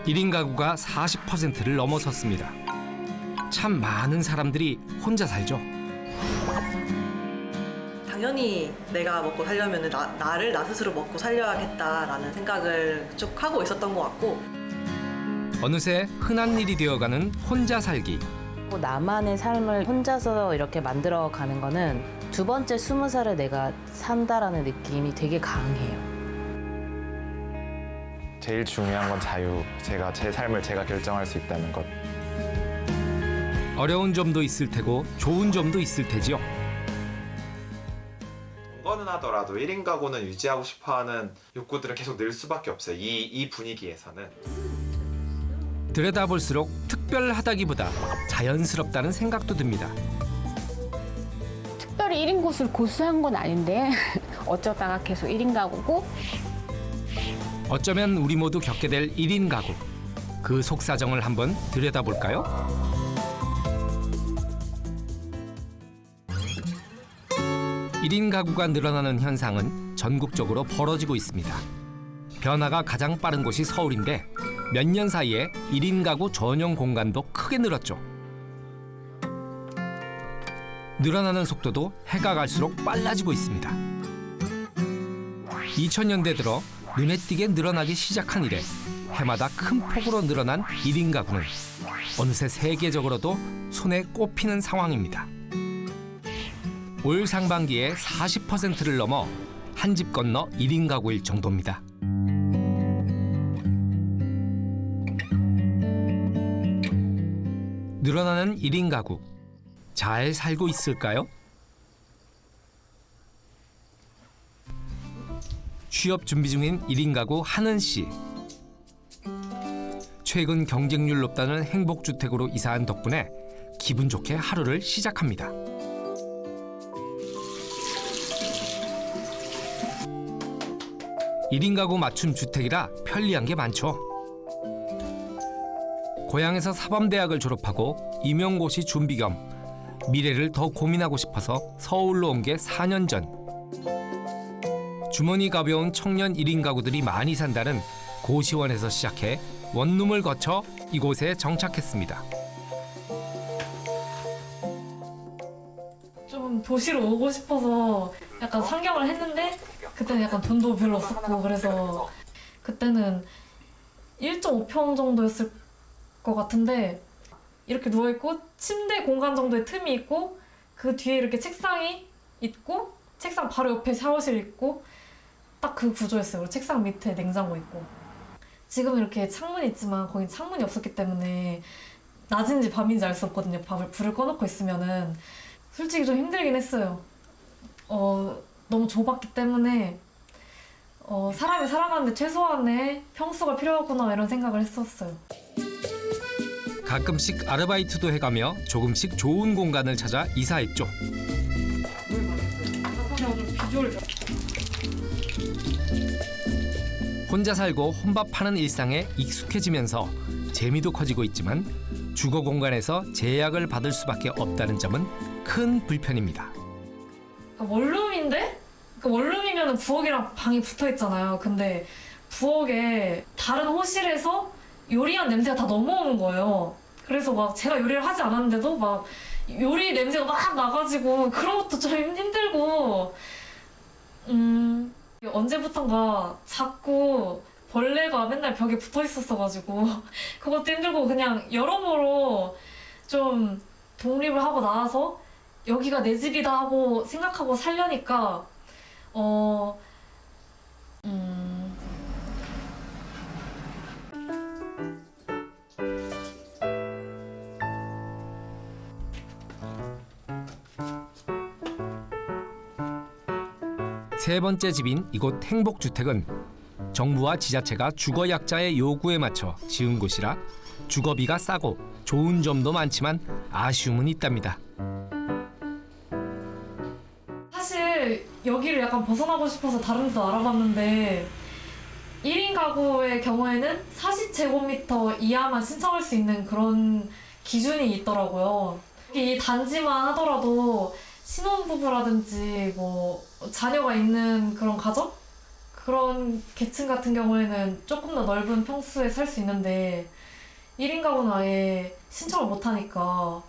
1인 가구가 40%를 넘어섰습니다. 참 많은 사람들이 혼자 살죠. 당연히 내가 먹고 살려면 나를 나 스스로 먹고 살려야겠다라는 생각을 쭉 하고 있었던 것 같고, 어느새 흔한 일이 되어가는 혼자 살기. 나만의 삶을 혼자서 이렇게 만들어가는 거는 두 번째 20살을 내가 산다라는 느낌이 되게 강해요. 제일 중요한 건 자유. 제 삶을 제가 결정할 수 있다는 것. 어려운 점도 있을 테고 좋은 점도 있을 테지요. 동거는 하더라도 1인 가구는 유지하고 싶어하는 욕구들은 계속 늘 수밖에 없어요. 이 분위기에서는. 들여다볼수록 특별하다기보다 자연스럽다는 생각도 듭니다. 특별히 1인 곳을 고수한 건 아닌데 어쩌다가 계속 1인 가구고 어쩌면 우리 모두 겪게 될 1인 가구. 그 속사정을 한번 들여다볼까요? (1인) 가구가 늘어나는 현상은 전국적으로 벌어지고 있습니다. 변화가 가장 빠른 곳이 서울인데 몇 년 사이에 1인 가구 전용 공간도 크게 늘었죠. 늘어나는 속도도 해가 갈수록 빨라지고 있습니다. 2000년대 들어 눈에 띄게 늘어나기 시작한 이래 해마다 큰 폭으로 늘어난 1인 가구는 어느새 세계적으로도 손에 꼽히는 상황입니다. 올 상반기에 40%를 넘어 한 집 건너 1인 가구일 정도입니다. 늘어나는 1인 가구, 잘 살고 있을까요? 취업 준비 중인 1인 가구 하는 씨. 최근 경쟁률 높다는 행복주택으로 이사한 덕분에 기분 좋게 하루를 시작합니다. (1인 가구 맞춤 주택이라 편리한 게 많죠. 고향에서 사범대학을 졸업하고 임용고시 준비 겸 미래를 더 고민하고 싶어서 서울로 온 게 4년 전. 주머니 가벼운 청년 1인 가구들이 많이 산다는 고시원에서 시작해 원룸을 거쳐 이곳에 정착했습니다. 좀 도시로 오고 싶어서 약간 상경을 했는데 그때는 약간 돈도 별로 없었고 그래서 그때는 1.5평 정도였을 것 같은데 이렇게 누워있고 침대 공간 정도의 틈이 있고 그 뒤에 이렇게 책상이 있고 책상 바로 옆에 샤워실 있고 딱 그 구조였어요. 그리고 책상 밑에 냉장고 있고. 지금 이렇게 창문이 있지만 거긴 창문이 없었기 때문에 낮인지 밤인지 알 수 없거든요. 불을 꺼놓고 있으면은 솔직히 좀 힘들긴 했어요. 너무 좁았기 때문에 사람이 살아가는데 최소한의 평수가 필요하구나 이런 생각을 했었어요. 가끔씩 아르바이트도 해가며 조금씩 좋은 공간을 찾아 이사했죠. 혼자 살고 혼밥하는 일상에 익숙해지면서 재미도 커지고 있지만 주거 공간에서 제약을 받을 수밖에 없다는 점은 큰 불편입니다. 원룸인데? 원룸이면 부엌이랑 방이 붙어 있잖아요. 근데 부엌에 다른 호실에서 요리한 냄새가 다 넘어오는 거예요. 그래서 막 제가 요리를 하지 않았는데도 막 요리 냄새가 막 나가지고 그런 것도 좀 힘들고 언제부턴가 자꾸 벌레가 맨날 벽에 붙어 있었어가지고 그것도 힘들고 그냥 여러모로 좀 독립을 하고 나와서 여기가 내 집이다 하고 생각하고 살려니까 세 번째 집인 이곳 행복주택은 정부와 지자체가 주거약자의 요구에 맞춰 지은 곳이라 주거비가 싸고 좋은 점도 많지만 아쉬움은 있답니다. 사실 여기를 약간 벗어나고 싶어서 다른 데도 알아봤는데 1인 가구의 경우에는 40제곱미터 이하만 신청할 수 있는 그런 기준이 있더라고요. 이 단지만 하더라도 신혼부부라든지 뭐 자녀가 있는 그런 가정? 그런 계층 같은 경우에는 조금 더 넓은 평수에 살 수 있는데 1인 가구는 아예 신청을 못 하니까.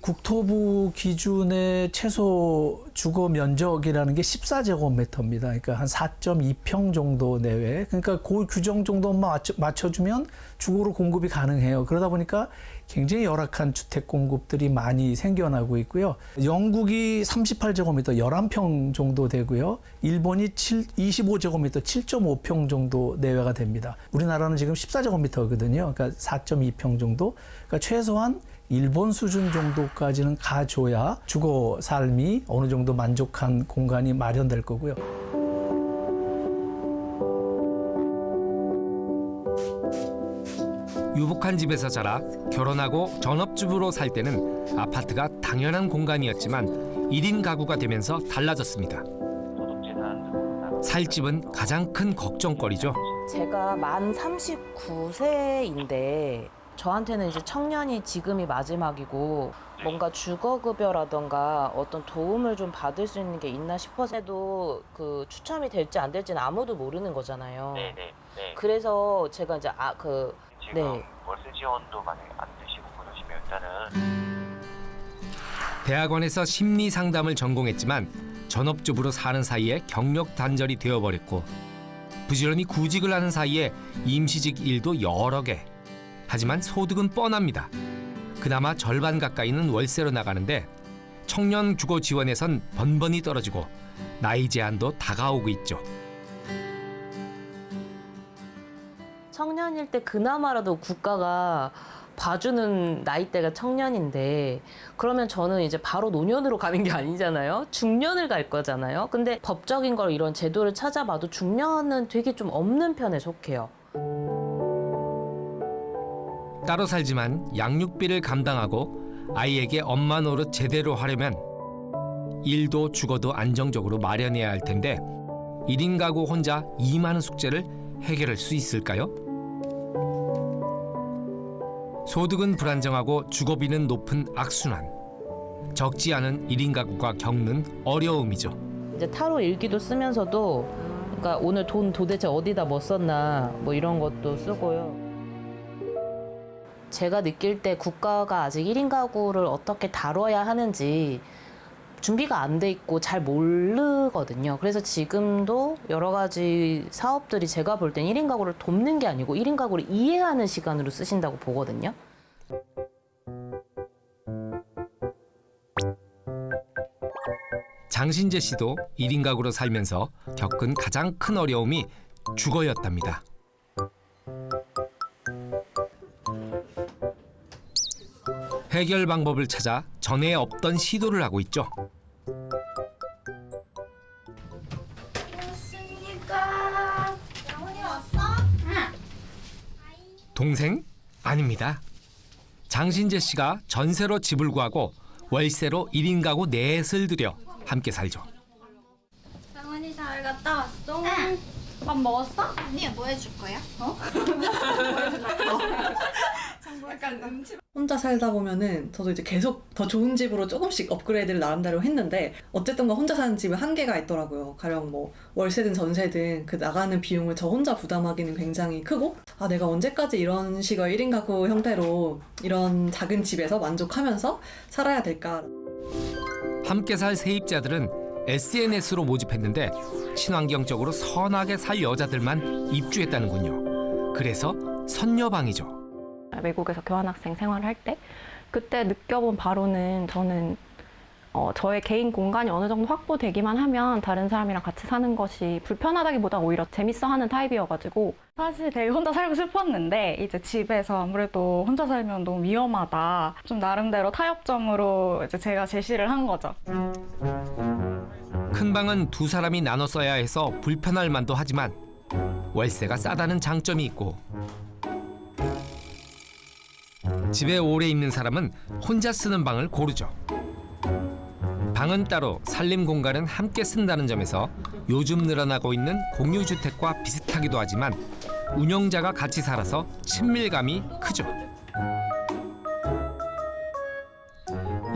국토부 기준의 최소 주거 면적이라는 게 14제곱미터입니다. 그러니까 한 4.2평 정도 내외. 그러니까 그 규정 정도만 맞춰주면 주거로 공급이 가능해요. 그러다 보니까 굉장히 열악한 주택 공급들이 많이 생겨나고 있고요. 영국이 38제곱미터 11평 정도 되고요. 일본이 25제곱미터 7.5평 정도 내외가 됩니다. 우리나라는 지금 14제곱미터거든요. 그러니까 4.2평 정도. 그러니까 최소한 일본 수준 정도까지는 가줘야 주거 삶이 어느 정도 만족한 공간이 마련될 거고요. 유복한 집에서 자라 결혼하고 전업주부로 살 때는 아파트가 당연한 공간이었지만 1인 가구가 되면서 달라졌습니다. 살 집은 가장 큰 걱정거리죠. 제가 만 39세인데 저한테는 이제 청년이 지금이 마지막이고 뭔가 주거급여라던가 어떤 도움을 좀 받을 수 있는 게 있나 싶어서도 그 추첨이 될지 안 될지는 아무도 모르는 거잖아요. 네. 그래서 제가 이제 지금 월세 지원도 만약에 안 되시고 그러시면 일단은 대학원에서 심리 상담을 전공했지만 전업주부로 사는 사이에 경력 단절이 되어버렸고 부지런히 구직을 하는 사이에 임시직 일도 여러 개. 하지만 소득은 뻔합니다. 그나마 절반 가까이는 월세로 나가는데 청년 주거 지원에선 번번이 떨어지고 나이 제한도 다가오고 있죠. 청년일 때 그나마라도 국가가 봐주는 나이대가 청년인데 그러면 저는 이제 바로 노년으로 가는 게 아니잖아요. 중년을 갈 거잖아요. 근데 법적인 걸 이런 제도를 찾아봐도 중년은 되게 좀 없는 편에 속해요. 따로 살지만 양육비를 감당하고 아이에게 엄마 노릇 제대로 하려면 일도 주거도 안정적으로 마련해야 할 텐데 1인 가구 혼자 이 많은 숙제를 해결할 수 있을까요? 소득은 불안정하고 주거비는 높은 악순환. 적지 않은 1인 가구가 겪는 어려움이죠. 이제 타로 일기도 쓰면서도 그러니까 오늘 돈 도대체 어디다 뭐 썼나 뭐 이런 것도 쓰고요. 제가 느낄 때 국가가 아직 1인 가구를 어떻게 다뤄야 하는지 준비가 안 돼 있고 잘 모르거든요. 그래서 지금도 여러 가지 사업들이 제가 볼 땐 1인 가구를 돕는 게 아니고 1인 가구를 이해하는 시간으로 쓰신다고 보거든요. 장신재 씨도 1인 가구로 살면서 겪은 가장 큰 어려움이 주거였답니다. 해결 방법을 찾아 전에 없던 시도를 하고 있죠. 동생? 아닙니다. 장신재 씨가 전세로 집을 구하고 월세로 1인 가구 넷을 들여 함께 살죠. 장원이 잘 갔다 왔어? 응. 밥 먹었어? 언니 뭐 해줄 거야? 혼자 살다 보면은 저도 이제 계속 더 좋은 집으로 조금씩 업그레이드를 나름대로 했는데 어쨌든 혼자 사는 집은 한계가 있더라고요. 가령 뭐 월세든 전세든 그 나가는 비용을 저 혼자 부담하기는 굉장히 크고 내가 언제까지 이런 식의 1인 가구 형태로 이런 작은 집에서 만족하면서 살아야 될까. 함께 살 세입자들은 SNS로 모집했는데 친환경적으로 선하게 살 여자들만 입주했다는군요. 그래서 선녀방이죠. 외국에서 교환학생 생활을 할 때 그때 느껴본 바로는 저는 저의 개인 공간이 어느 정도 확보되기만 하면 다른 사람이랑 같이 사는 것이 불편하다기보다 오히려 재밌어하는 타입이어가지고 사실 되게 혼자 살고 싶었는데 이제 집에서 아무래도 혼자 살면 너무 위험하다. 좀 나름대로 타협점으로 이제 제가 제시를 한 거죠. 큰 방은 두 사람이 나눠 써야 해서 불편할 만도 하지만 월세가 싸다는 장점이 있고 집에 오래 있는 사람은 혼자 쓰는 방을 고르죠. 방은 따로 살림 공간은 함께 쓴다는 점에서 요즘 늘어나고 있는 공유주택과 비슷하기도 하지만 운영자가 같이 살아서 친밀감이 크죠.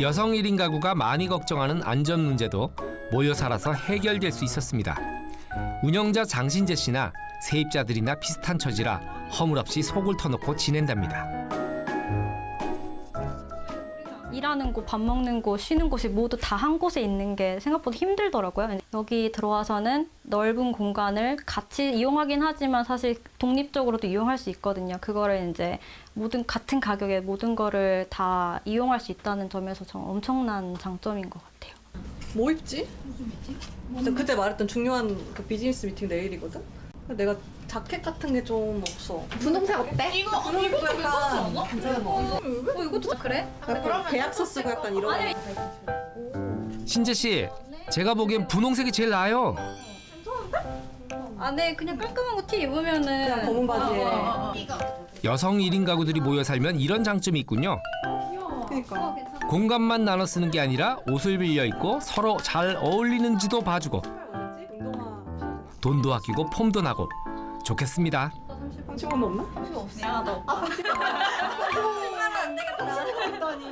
여성 1인 가구가 많이 걱정하는 안전 문제도 모여 살아서 해결될 수 있었습니다. 운영자 장신재 씨나 세입자들이나 비슷한 처지라 허물없이 속을 터놓고 지낸답니다. 일하는 곳, 밥 먹는 곳, 쉬는 곳이 모두 다 한 곳에 있는 게 생각보다 힘들더라고요. 여기 들어와서는 넓은 공간을 같이 이용하긴 하지만 사실 독립적으로도 이용할 수 있거든요. 그거를 이제 같은 가격에 모든 거를 다 이용할 수 있다는 점에서 좀 엄청난 장점인 것 같아요. 뭐 입지? 무슨 미팅? 그때 말했던 중요한 그 비즈니스 미팅 내일이거든? 내가 자켓 같은 게 좀 없어. 분홍색 어때? 분홍색도 약간 괜찮아. 이것도 그래? 약간 계약서 쓰고 약간 이런. 신재 씨, 제가 보기엔 분홍색이 제일 나아요. 안에 그냥 깔끔한 거 티 입으면은 그냥 검은 바지에. 여성 1인 가구들이 모여 살면 이런 장점이 있군요. 그러니까. 공간만 나눠 쓰는 게 아니라 옷을 빌려 입고 서로 잘 어울리는지도 봐주고 돈도 아끼고 폼도 나고 좋겠습니다. 30원 없나? 30원 없어. 야, 너. 30원 안 되겠다. 30원 있더니.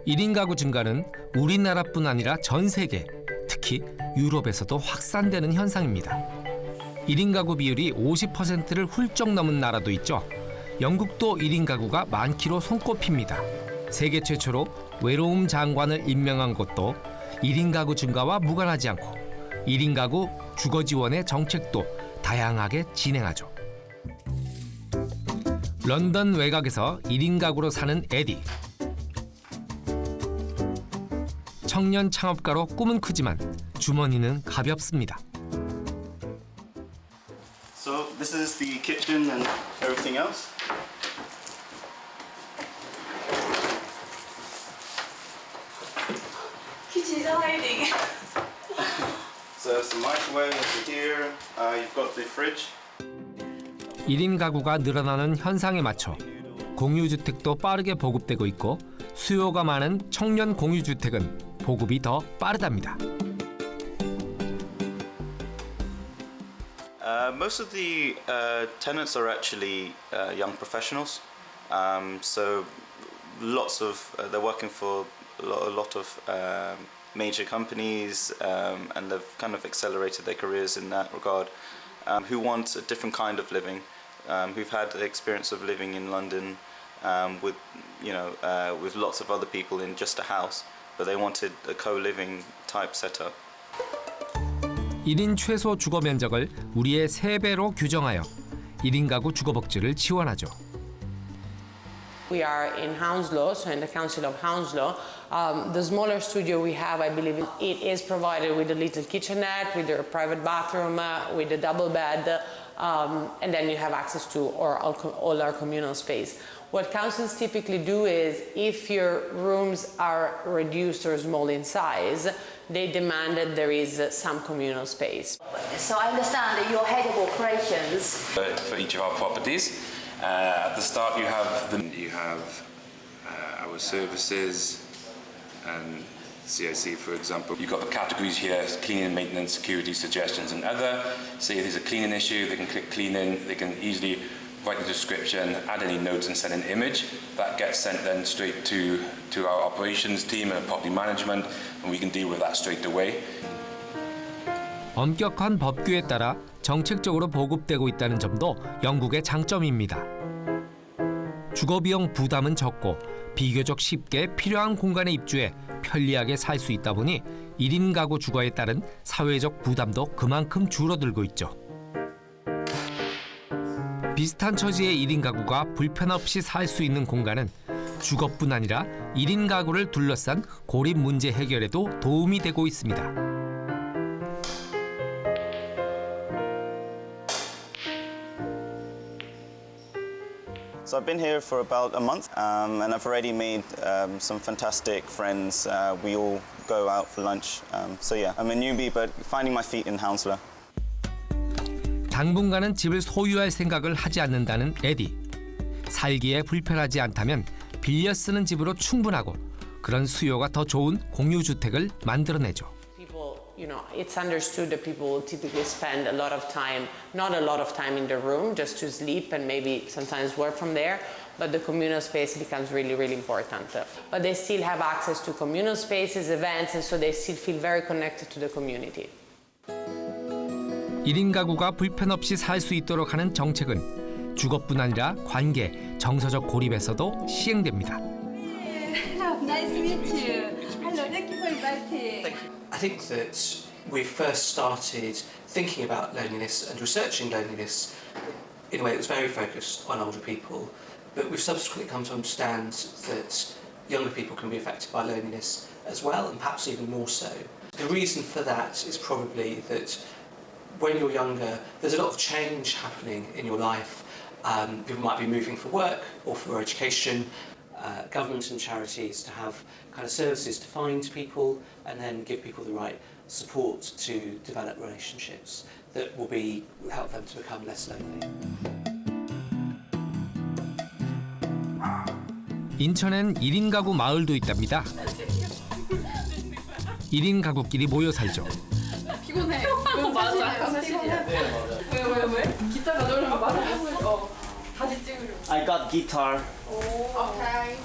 일인 가구 증가는 우리나라뿐 아니라 전 세계, 특히 유럽에서도 확산되는 현상입니다. 1인 가구 비율이 50%를 훌쩍 넘은 나라도 있죠. 영국도 1인 가구가 많기로 손꼽힙니다. 세계 최초로 외로움 장관을 임명한 곳도 1인 가구 증가와 무관하지 않고 1인 가구 주거 지원의 정책도 다양하게 진행하죠. 런던 외곽에서 1인 가구로 사는 에디. 청년 창업가로 꿈은 크지만 주머니는 가볍습니다. So this is the kitchen and everything else. 진짜 하이딩. So there's the microwave over here. You've got the fridge. 1인 가구가 늘어나는 현상에 맞춰 공유주택도 빠르게 보급되고 있고 수요가 많은 청년 공유주택은 보급이 더 빠르답니다. Most of the tenants are actually young professionals. So lots of they're working for a lot of major companies, and they've kind of accelerated their careers in that regard. Who want a different kind of living, who've had the experience of living in London with with lots of other people in just a house, but they wanted a co-living type setup. 1인 최소 주거 면적을 우리의 3배로 규정하여 1인 가구 주거 복지를 지원하죠. We are in Hounslow, so in the Council of Hounslow. The smaller studio we have, I believe it is provided with a little kitchenette, with a private bathroom, with a double bed, and then you have access to all our communal space. What councils typically do is, if your rooms are reduced or small in size, they demand that there is some communal space. So I understand that you're head of operations. For each of our properties, at the start you have our services and CIC, for example. You've got the categories here: cleaning, maintenance, security, suggestions, and other. Say there's a cleaning issue, they can click cleaning. They can easily write a description, add any notes, and send an image. That gets sent then straight to our operations team and property management, and we can deal with that straight away. 엄격한 법규에 따라 정책적으로 보급되고 있다는 점도 영국의 장점입니다. 주거 비용 부담은 적고 비교적 쉽게 필요한 공간에 입주해 편리하게 살 수 있다 보니 1인 가구 주거에 따른 사회적 부담도 그만큼 줄어들고 있죠. 비슷한 처지의 1인 가구가 불편 없이 살 수 있는 공간은 주거뿐 아니라 1인 가구를 둘러싼 고립 문제 해결에도 도움이 되고 있습니다. So I've been here for about a month, and I've already made some fantastic friends. We all go out for lunch. So yeah, I'm a newbie, but finding my feet in Hounslow. 당분간은 집을 소유할 생각을 하지 않는다는 에디. 살기에 불편하지 않다면 빌려 쓰는 집으로 충분하고 그런 수요가 더 좋은 공유주택을 만들어내죠. It's understood that people will typically spend a lot of time, not a lot of time in their room, just to sleep and maybe sometimes work from there. but the communal space becomes really, really important. But they still have access to communal spaces, events, and so they still feel very connected to the community. 1인 가구가 불편 없이 살 수 있도록 하는 정책은 주거뿐 아니라 관계, 정서적 고립에서도 시행됩니다. Nice to meet you. Hello, thank you for inviting. I think that we first started thinking about loneliness and researching loneliness in a way that was very focused on older people, but we've subsequently come to understand that younger people can be affected by loneliness as well, and perhaps even more so. The reason for that is probably that when you're younger, there's a lot of change happening in your life. People might be moving for work or for education. Government and charities to have kind of services to find people and then give people the right support to develop relationships that will help them to become less lonely. 인천엔 1인 가구 마을도 있답니다. 1인 가구끼리 모여 살죠. 피곤해. 맞아. 사실이야. 왜? 기타 가져오는 거 맞아. 다시 찍으려고. I got guitar. 오케이.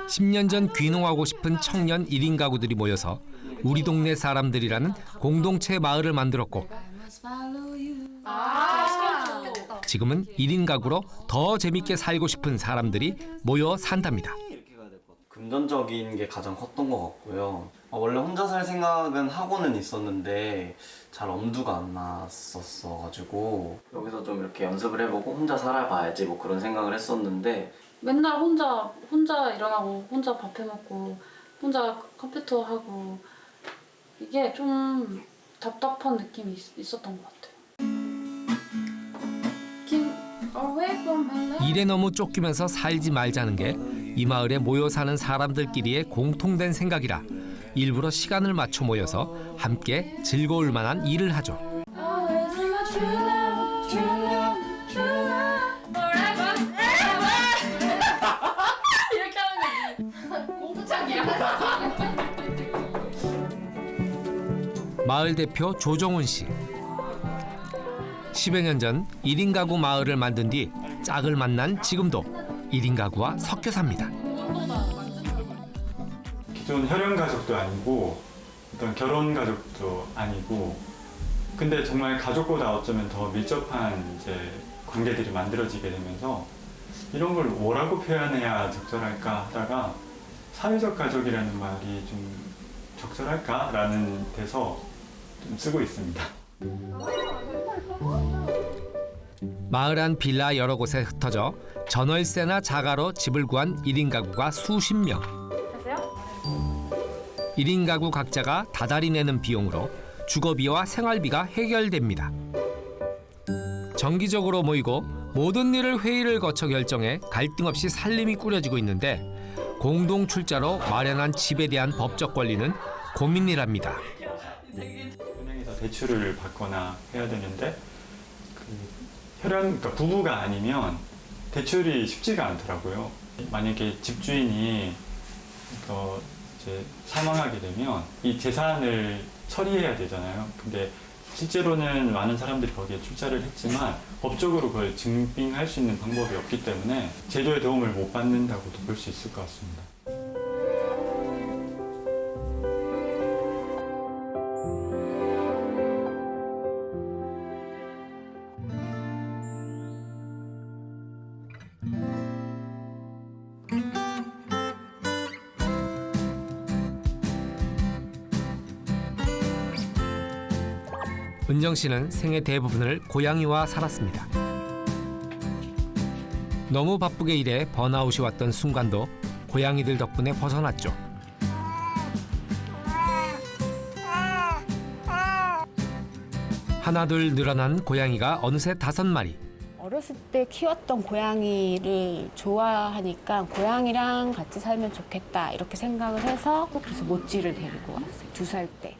10년 전 귀농하고 싶은 청년 1인 가구들이 모여서 우리 동네 사람들이라는 공동체 마을을 만들었고 지금은 1인 가구로 더 재밌게 살고 싶은 사람들이 모여 산답니다. 금전적인 게 가장 컸던 것 같고요. 원래 혼자 살 생각은 하고는 있었는데 잘 엄두가 안 났었어가지고 여기서 좀 이렇게 연습을 해보고 혼자 살아봐야지 뭐 그런 생각을 했었는데 맨날 혼자 일어나고 혼자 밥 해먹고 혼자 컴퓨터 하고 이게 좀 답답한 느낌이 있었던 것 같아요. 일에 너무 쫓기면서 살지 말자는 게 이 마을에 모여 사는 사람들끼리의 공통된 생각이라 일부러 시간을 맞춰 모여서 함께 즐거울 만한 일을 하죠. 이렇게 하는 거지. 공부창이야. 마을 대표 조정훈 씨. 10여 년 전 1인 가구 마을을 만든 뒤 짝을 만난 지금도 1인 가구와 섞여 삽니다. 기존 혈연 가족도 아니고 어떤 결혼 가족도 아니고 근데 정말 가족보다 어쩌면 더 밀접한 이제 관계들이 만들어지게 되면서 이런 걸 뭐라고 표현해야 적절할까 하다가 사회적 가족이라는 말이 좀 적절할까라는 데서 좀 쓰고 있습니다. 마을 안 빌라 여러 곳에 흩어져 전월세나 자가로 집을 구한 1인 가구가 수십 명. 1인 가구 각자가 다달이 내는 비용으로 주거비와 생활비가 해결됩니다. 정기적으로 모이고 모든 일을 회의를 거쳐 결정해 갈등 없이 살림이 꾸려지고 있는데 공동 출자로 마련한 집에 대한 법적 권리는 고민이랍니다. 은행에서 대출을 받거나 해야 되는데 그러니까 부부가 아니면 대출이 쉽지가 않더라고요. 만약에 집주인이 이제 사망하게 되면 이 재산을 처리해야 되잖아요. 근데 실제로는 많은 사람들이 거기에 출자를 했지만 법적으로 그걸 증빙할 수 있는 방법이 없기 때문에 제도의 도움을 못 받는다고도 볼 수 있을 것 같습니다. 은정 씨는 생애 대부분을 고양이와 살았습니다. 너무 바쁘게 일해 번아웃이 왔던 순간도 고양이들 덕분에 벗어났죠. 하나둘 늘어난 고양이가 어느새 5마리. 어렸을 때 키웠던 고양이를 좋아하니까 고양이랑 같이 살면 좋겠다 이렇게 생각을 해서 그래서 모찌를 데리고 왔어요. 2살 때.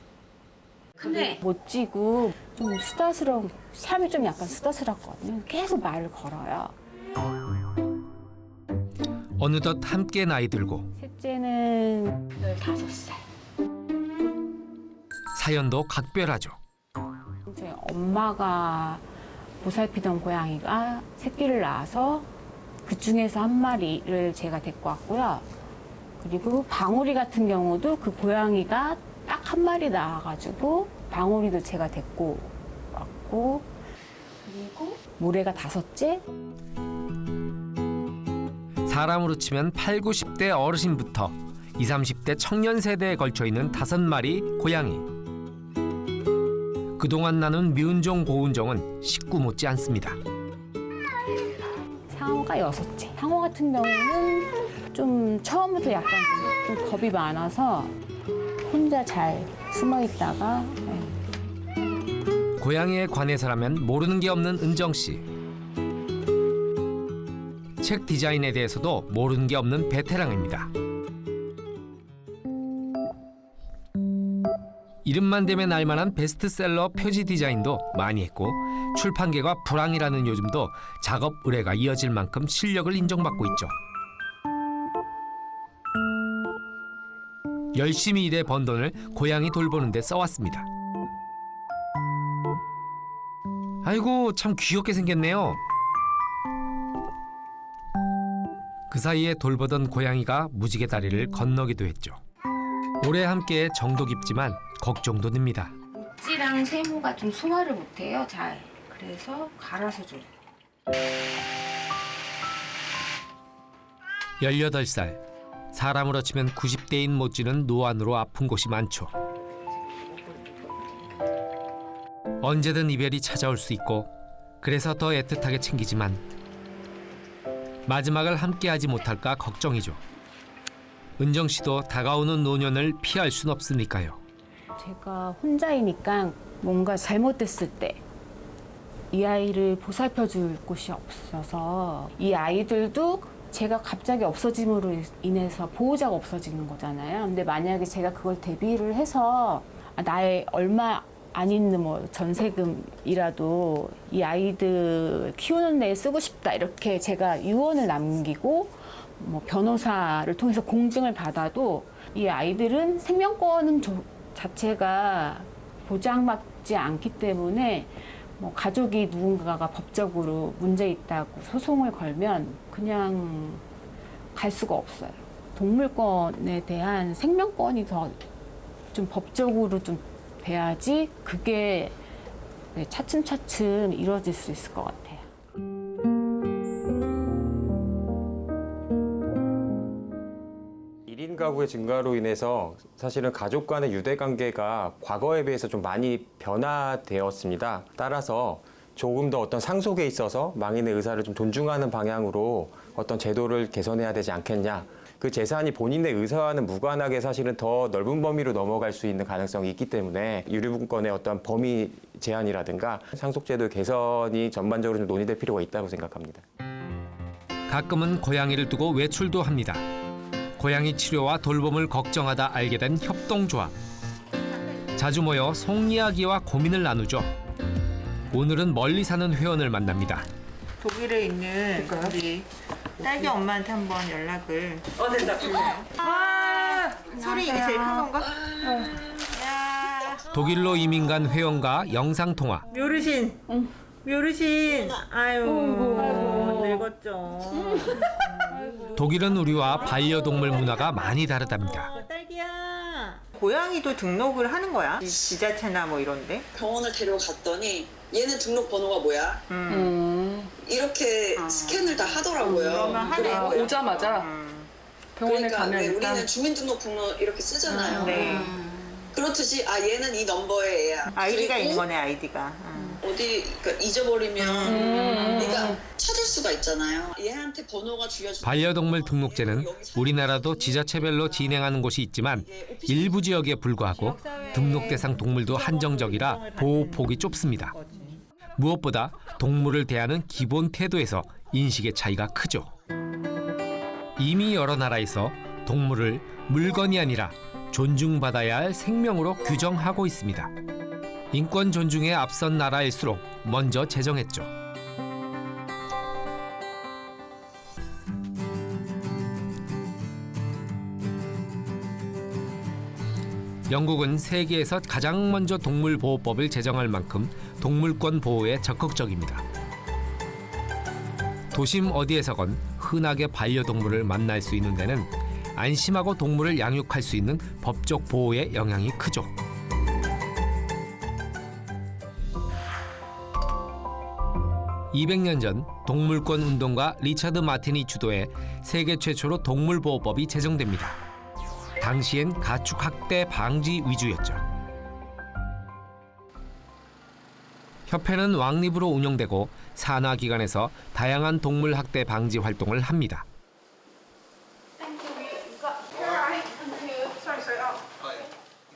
근데 모찌고 좀 수다스러운, 사람이 좀 약간 수다스럽거든요. 계속 말을 걸어요. 어느덧 함께 나이 들고 셋째는 15살. 사연도 각별하죠. 이제 엄마가 보살피던 고양이가 새끼를 낳아서 그 중에서 한 마리를 제가 데리고 왔고요. 그리고 방울이 같은 경우도 그 고양이가 딱 한 마리 낳아가지고 방울이도 제가 데리고 왔고, 그리고 모래가 5째. 사람으로 치면 8, 90대 어르신부터 20, 30대 청년 세대에 걸쳐 있는 5마리 고양이. 그동안 나눈 미운종 고운종은 식구 못지 않습니다. 상어가 6째. 상어 같은 경우는 좀 처음부터 약간 좀 겁이 많아서 혼자 잘 숨어 있다가. 고양이에 관해서라면 모르는 게 없는 은정 씨. 책 디자인에 대해서도 모르는 게 없는 베테랑입니다. 이름만 대면 알만한 베스트셀러 표지 디자인도 많이 했고, 출판계가 불황이라는 요즘도 작업 의뢰가 이어질 만큼 실력을 인정받고 있죠. 열심히 일해 번 돈을 고양이 돌보는 데 써왔습니다. 아이고, 참 귀엽게 생겼네요. 그 사이에 돌보던 고양이가 무지개 다리를 건너기도 했죠. 오래 함께 정도 깊지만 걱정도 됩니다. 찌랑 세모가 좀 소화를 못해요, 잘. 그래서 갈아서 줘요. 18살. 사람으로 치면 90대인 못지는 노안으로 아픈 곳이 많죠. 언제든 이별이 찾아올 수 있고, 그래서 더 애틋하게 챙기지만 마지막을 함께하지 못할까 걱정이죠. 은정 씨도 다가오는 노년을 피할 순 없으니까요. 제가 혼자이니까 뭔가 잘못됐을 때 이 아이를 보살펴 줄 곳이 없어서, 이 아이들도 제가 갑자기 없어짐으로 인해서 보호자가 없어지는 거잖아요. 근데 만약에 제가 그걸 대비를 해서 나의 얼마 안 있는 뭐 전세금이라도 이 아이들 키우는 데 쓰고 싶다, 이렇게 제가 유언을 남기고 뭐 변호사를 통해서 공증을 받아도 이 아이들은 생명권 자체가 보장받지 않기 때문에 뭐 가족이 누군가가 법적으로 문제 있다고 소송을 걸면 그냥 갈 수가 없어요. 동물권에 대한 생명권이 더 좀 법적으로 좀 돼야지 그게 차츰차츰 이루어질 수 있을 것 같아요. 가구의 증가로 인해서 사실은 가족 간의 유대 관계가 과거에 비해서 좀 많이 변화되었습니다. 따라서 조금 더 어떤 상속에 있어서 망인의 의사를 좀 존중하는 방향으로 어떤 제도를 개선해야 되지 않겠냐. 그 재산이 본인의 의사와는 무관하게 사실은 더 넓은 범위로 넘어갈 수 있는 가능성이 있기 때문에 유류분권의 어떤 범위 제한이라든가 상속제도 개선이 전반적으로 좀 논의될 필요가 있다고 생각합니다. 가끔은 고양이를 두고 외출도 합니다. 고양이 치료와 돌봄을 걱정하다 알게 된 협동조합. 자주 모여 속 이야기와 고민을 나누죠. 오늘은 멀리 사는 회원을 만납니다. 독일에 있는 우리 딸기 엄마한테 한번 연락을. 된다. 소리 이게 제일 큰 건가? 독일로 이민 간 회원과 영상통화. 묘르신. 아유, 늙었죠. 독일은 우리와 반려동물 문화가 많이 다르답니다. 딸기야. 고양이도 등록을 하는 거야? 지자체나 뭐 이런데? 병원을 데려갔더니 얘는 등록번호가 뭐야? 이렇게 스캔을 다 하더라고요. 그러면 오자마자 병원에 그러니까 가면 일단 우리는 주민등록번호 이렇게 쓰잖아요. 네. 그렇듯이 얘는 이 넘버의 애야. 아이디가 그리고 있는 거네, 아이디가. 어디 그러니까 잊어버리면 네가 찾을 수가 있잖아요. 얘한테 번호가 주어져. 반려동물 등록제는 우리나라도 지자체별로 진행하는 곳이 있지만 일부 지역에 불과하고 등록 대상 동물도 한정적이라 보호 폭이 좁습니다. 무엇보다 동물을 대하는 기본 태도에서 인식의 차이가 크죠. 이미 여러 나라에서 동물을 물건이 아니라 존중받아야 할 생명으로 규정하고 있습니다. 인권 존중에 앞선 나라일수록 먼저 제정했죠. 영국은 세계에서 가장 먼저 동물보호법을 제정할 만큼 동물권 보호에 적극적입니다. 도심 어디에서건 흔하게 반려동물을 만날 수 있는 데는 안심하고 동물을 양육할 수 있는 법적 보호의 영향이 크죠. (200년) 전 동물권 운동가 리차드 마틴이 주도해 세계 최초로 동물보호법이 제정됩니다. 당시엔 가축학대 방지 위주였죠. 협회는 왕립으로 운영되고 산하기관에서 다양한 동물학대 방지 활동을 합니다.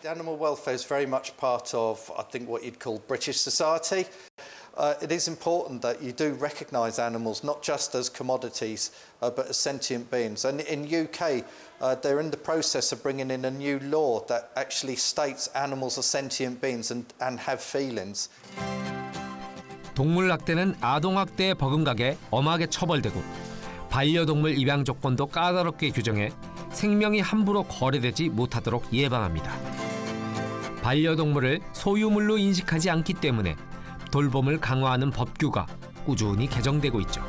Animal welfare is very much part of, I think, what you'd call British society. It is important that you do recognise animals not just as commodities, but as sentient beings. And in UK, they're in the process of bringing in a new law that actually states animals are sentient beings and have feelings. 동물학대는 아동학대에 버금가게 엄하게 처벌되고 반려동물 입양 조건도 까다롭게 규정해 생명이 함부로 거래되지 못하도록 예방합니다. 반려동물을 소유물로 인식하지 않기 때문에 돌봄을 강화하는 법규가 꾸준히 개정되고 있죠.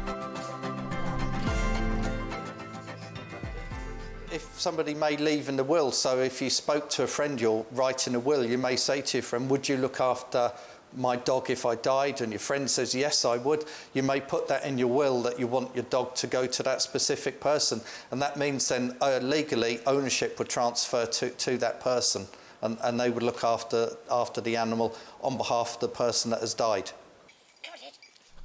If somebody may leave in the will, so if you spoke to a friend, you're writing a will, you may say to your friend, would you look after my dog if I died? And your friend says, yes, I would. You may put that in your will that you want your dog to go to that specific person. And that means then legally ownership would transfer to that person. And they would look after the animal on behalf of the person that has died.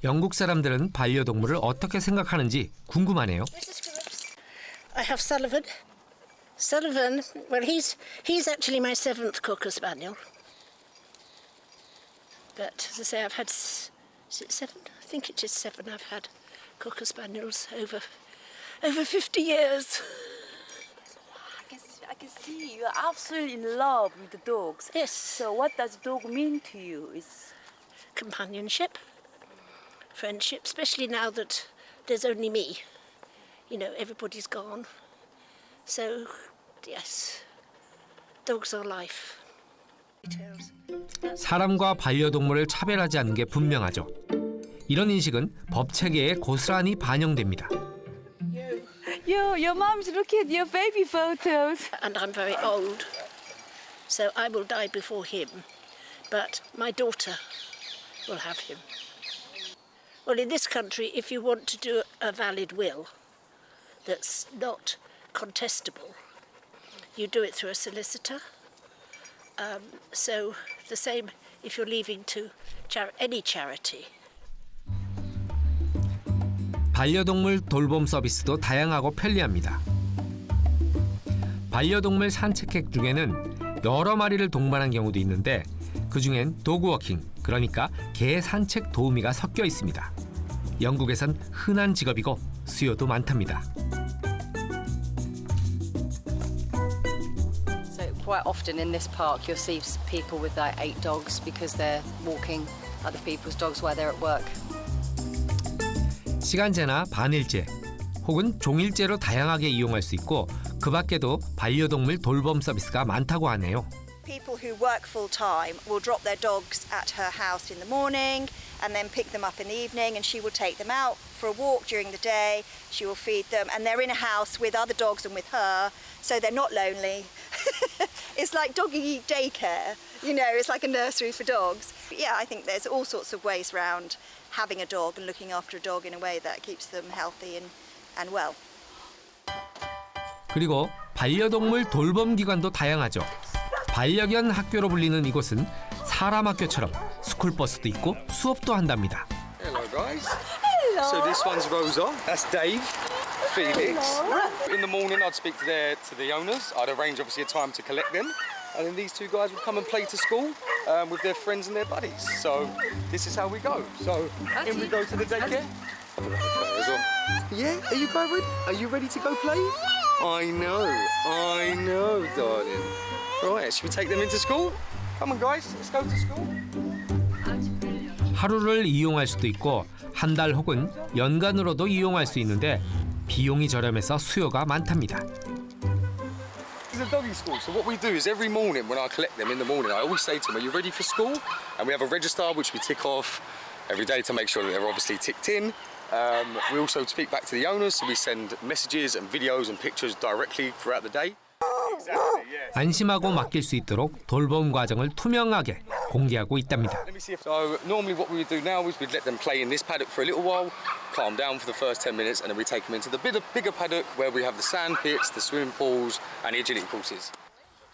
영국 사람들은 반려동물을 어떻게 생각하는지 궁금하네요. I have Sullivan. Sullivan, well, he's actually my 7th Cocker Spaniel. But as I say, I've had, is it 7? I think it is 7 I've had Cocker Spaniels over 50 years. I can see you're absolutely in love with the dogs. Yes. So what does dog mean to you? Is companionship, friendship, especially now that there's only me. You know, everybody's gone. So, yes, dogs are life. 사람과 반려동물을 차별하지 않는 게 분명하죠. 이런 인식은 법 체계에 고스란히 반영됩니다. Your mum's looking at your baby photos. And I'm very old, so I will die before him. But my daughter will have him. Well, in this country, if you want to do a valid will that's not contestable, you do it through a solicitor. So the same if you're leaving to any charity. 반려동물 돌봄 서비스도 다양하고 편리합니다. 반려동물 산책객 중에는 여러 마리를 동반한 경우도 있는데 그중엔 도그워킹, 그러니까 개 산책 도우미가 섞여 있습니다. 영국에선 흔한 직업이고 수요도 많답니다. Quite often in this park you'll see people with like 8 dogs because they're walking other people's dogs while they're at work. 시간제나 반일제 혹은 종일제로 다양하게 이용할 수 있고 그 밖에도 반려동물 돌봄 서비스가 많다고 하네요. People who work full time will drop their dogs at her house in the morning and then pick them up in the evening, and she will take them out for a walk during the day. She will feed them, and they're in a house with other dogs and with her, so they're not lonely. It's like doggy daycare, you know, it's like a nursery for dogs. But yeah, I think there's all sorts of ways around having a dog and looking after a dog in a way that keeps them healthy and well. 그리고 반려동물 돌봄 기관도 다양하죠. 반려견 학교로 불리는 이곳은 사람 학교처럼 스쿨버스도 있고 수업도 한답니다. Hello guys. Hello. So this one's Rosa. That's Dave. Felix. In the morning I'd speak to the owners. I'd arrange obviously a time to collect them. And then these two guys would come and play to school with their friends and their buddies. So this is how we go. So in we go to the daycare. Yeah, are you guys ready? Are you ready to go play? I know, darling. Right, should we take them into school? Come on, guys, let's go to school. 하루를 이용할 수도 있고 한 달 혹은 연간으로도 이용할 수 있는데 비용이 저렴해서 수요가 많답니다. It's a doggy school, so what we do is every morning when I collect them in the morning, I always say to them, are you ready for school? And we have a register which we tick off every day to make sure that they're obviously ticked in. We also speak back to the owners, so we send messages and videos and pictures directly throughout the day. 안심하고 맡길 수 있도록 돌봄 과정을 투명하게 공개하고 있답니다. So normally what we would do now is we'd let them play in this paddock for a little while, calm down for the first 10 minutes, and then we take them into the bigger paddock where we have the sand pits, the swimming pools, and the agility courses.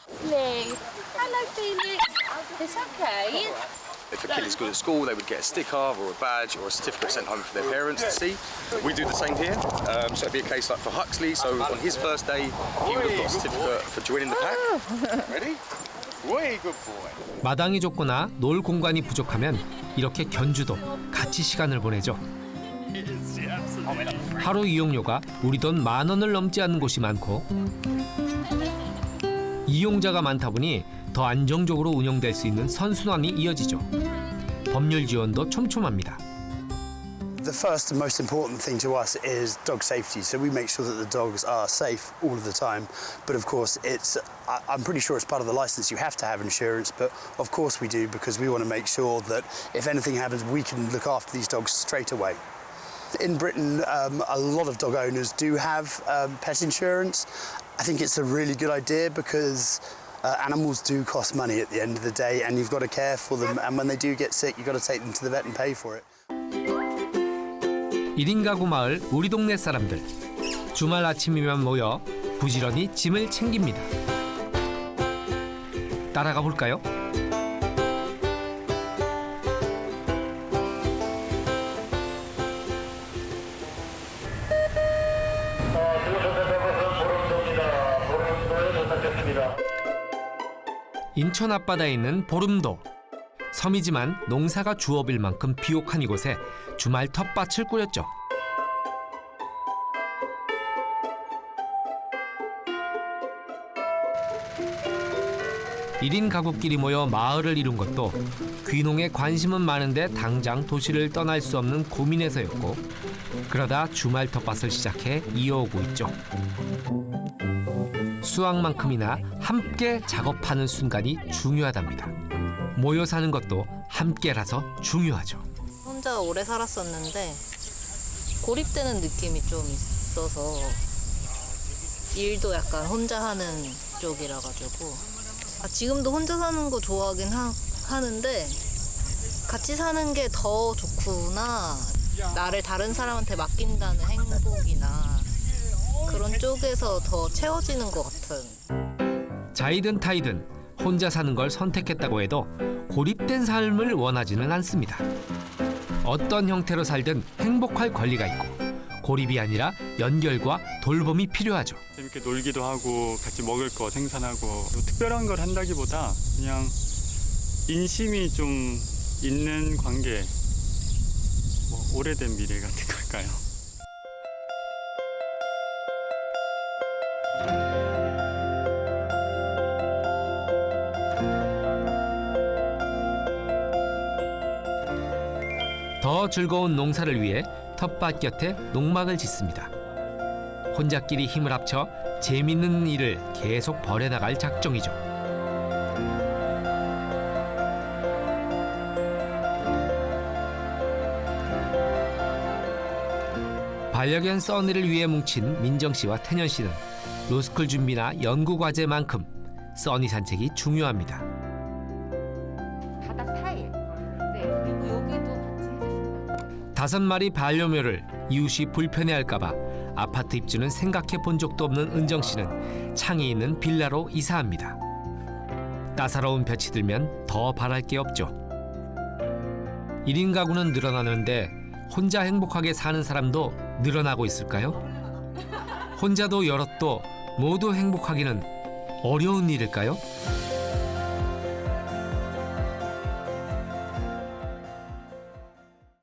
Hello, Felix. It's okay. If a kid is good at school, they would get a sticker or a badge or a certificate sent home for their parents to see. We do the same here. So it'd be a case like for Huxley. So on his first day, he would have got a certificate for joining the pack. Ready? Way good boy. 마당이 좁거나 놀 공간이 부족하면 이렇게 견주도 같이 시간을 보내죠. 하루 이용료가 우리 돈 10,000원을 넘지 않는 곳이 많고 이용자가 많다 보니 더 안정적으로 운영될 수 있는 선순환이 이어지죠. 법률 지원도 촘촘합니다. The first and most important thing to us is dog safety. So we make sure that the dogs are safe all of the time. But of course, I'm pretty sure it's part of the license. You have to have insurance, but of course we do because we want to make sure that if anything happens, we can look after these dogs straight away. In Britain, a lot of dog owners do have pet insurance. I think it's a really good idea because animals do cost money at the end of the day, and you've got to care for them. And when they do get sick, you've got to take them to the vet and pay for it. 1인 가구 마을 우리 동네 사람들. 주말 아침이면 모여 부지런히 짐을 챙깁니다. 따라가 볼까요? 인천 앞바다에 있는 보름도. 섬이지만 농사가 주업일 만큼 비옥한 이곳에 주말 텃밭을 꾸렸죠. 일인 가구끼리 모여 마을을 이룬 것도 귀농에 관심은 많은데 당장 도시를 떠날 수 없는 고민에서였고 그러다 주말 텃밭을 시작해 이어오고 있죠. 수확만큼이나 함께 작업하는 순간이 중요하답니다. 모여 사는 것도 함께라서 중요하죠. 혼자 오래 살았었는데 고립되는 느낌이 좀 있어서 일도 약간 혼자 하는 쪽이라 가지고 지금도 혼자 사는 거 좋아하긴 하는데 같이 사는 게 더 좋구나. 나를 다른 사람한테 맡긴다는 행복이나 그런 쪽에서 더 채워지는 것 같은. 자이든 타이든 혼자 사는 걸 선택했다고 해도 고립된 삶을 원하지는 않습니다. 어떤 형태로 살든 행복할 권리가 있고 고립이 아니라 연결과 돌봄이 필요하죠. 재밌게 놀기도 하고 같이 먹을 거 생산하고 특별한 걸 한다기보다 그냥 인심이 좀 있는 관계, 뭐 오래된 미래 같은 걸까요? 더 즐거운 농사를 위해 텃밭 곁에 농막을 짓습니다. 혼자끼리 힘을 합쳐 재밌는 일을 계속 벌여나갈 작정이죠. 반려견 써니를 위해 뭉친 민정 씨와 태년 씨는 로스쿨 준비나 연구 과제만큼 써니 산책이 중요합니다. 바다 타일. 네, 그리고 여기도 같이 해주신다. 5마리 반려묘를 이웃이 불편해할까봐 아파트 입주는 생각해 본 적도 없는 은정 씨는 창이 있는 빌라로 이사합니다. 따사로운 볕이 들면 더 바랄 게 없죠. 1인 가구는 늘어나는데 혼자 행복하게 사는 사람도 늘어나고 있을까요? 혼자도 여럿도 모두 행복하기는 어려운 일일까요?